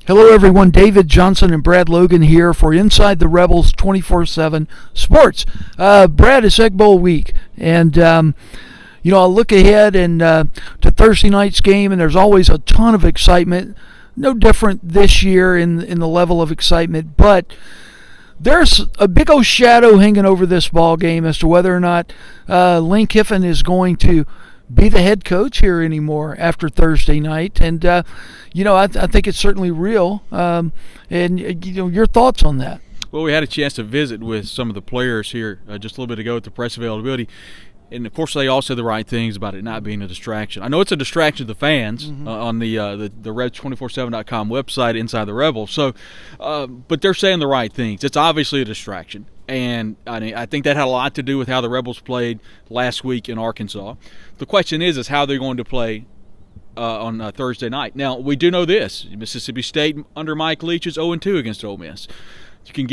Hello, everyone. David Johnson and Brad Logan here for Inside the Rebels 24/7 Sports. Brad, it's Egg Bowl week, and I'll look ahead to Thursday night's game, and there's always a ton of excitement. No different this year in the level of excitement, but there's a big old shadow hanging over this ball game as to whether or not Lane Kiffin is going to be the head coach here anymore after Thursday night. And, I think it's certainly real. Your thoughts on that? Well, we had a chance to visit with some of the players here just a little bit ago at the press availability. And, of course, they all said the right things about it not being a distraction. I know it's a distraction to the fans on the Rebs247.com website, Inside the Rebels. So, but they're saying the right things. It's obviously a distraction. And I think that had a lot to do with how the Rebels played last week in Arkansas. The question is how they're going to play on Thursday night. Now, we do know this. Mississippi State under Mike Leach is 0-2 against Ole Miss. I can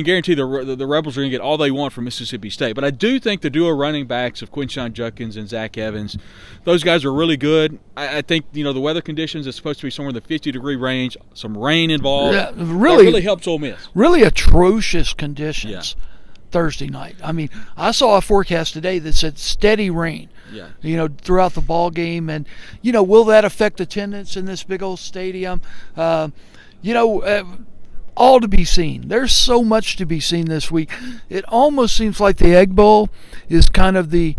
guarantee the Rebels are going to get all they want from Mississippi State. But I do think the duo running backs of Quinshon Judkins and Zach Evans, those guys are really good. I think, the weather conditions is supposed to be somewhere in the 50-degree range, some rain involved. Yeah, really helps Ole Miss. Really atrocious conditions Thursday night. I mean, I saw a forecast today that said steady rain. Yeah. Throughout the ball game. And, will that affect attendance in this big old stadium? All to be seen. There's so much to be seen this week. It almost seems like the Egg Bowl is kind of the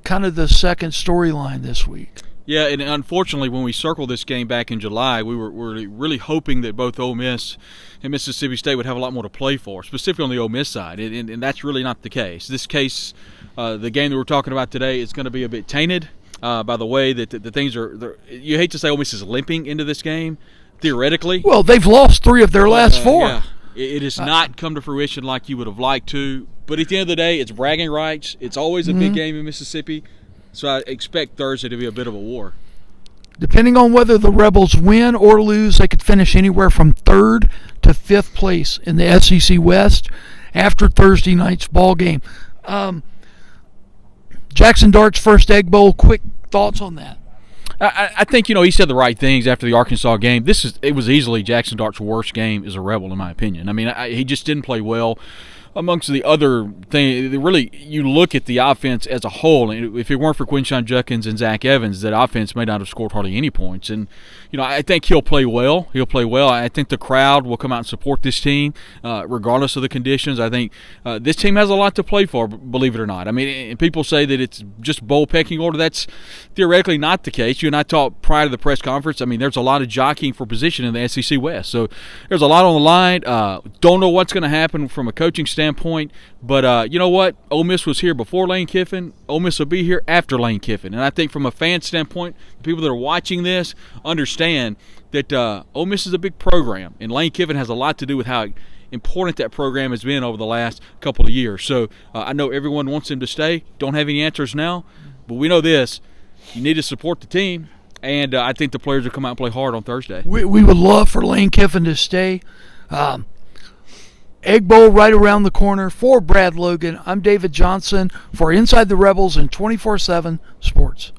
second storyline this week. Yeah, and unfortunately, when we circled this game back in July, we were really hoping that both Ole Miss and Mississippi State would have a lot more to play for, specifically on the Ole Miss side, and that's really not the case. This case, the game that we're talking about today, is going to be a bit tainted by the way that the things are. You hate to say Ole Miss is limping into this game. Theoretically. Well, they've lost 3 of their last 4. Yeah. It has not come to fruition like you would have liked to. But at the end of the day, it's bragging rights. It's always a big game in Mississippi. So I expect Thursday to be a bit of a war. Depending on whether the Rebels win or lose, they could finish anywhere from 3rd to 5th place in the SEC West after Thursday night's ball game. Jackson Dart's first Egg Bowl, quick thoughts on that? I think, he said the right things after the Arkansas game. It was easily Jackson Dart's worst game as a Rebel, in my opinion. I mean, he just didn't play well. Amongst the other things, really, you look at the offense as a whole, and if it weren't for Quinshon Judkins and Zach Evans, that offense may not have scored hardly any points. And, I think he'll play well. I think the crowd will come out and support this team, regardless of the conditions. I think this team has a lot to play for, believe it or not. I mean, people say that it's just bowl pecking order. That's theoretically not the case. You and I talked prior to the press conference. I mean, there's a lot of jockeying for position in the SEC West. So there's a lot on the line. Don't know what's going to happen from a coaching standpoint, but you know what? Ole Miss was here before Lane Kiffin. Ole Miss will be here after Lane Kiffin. And I think from a fan standpoint, the people that are watching this understand that Ole Miss is a big program, and Lane Kiffin has a lot to do with how important that program has been over the last couple of years. So I know everyone wants him to stay. Don't have any answers now, but we know this. You need to support the team, and I think the players will come out and play hard on Thursday. We would love for Lane Kiffin to stay. Egg Bowl right around the corner. For Brad Logan, I'm David Johnson for Inside the Rebels and 24/7 Sports.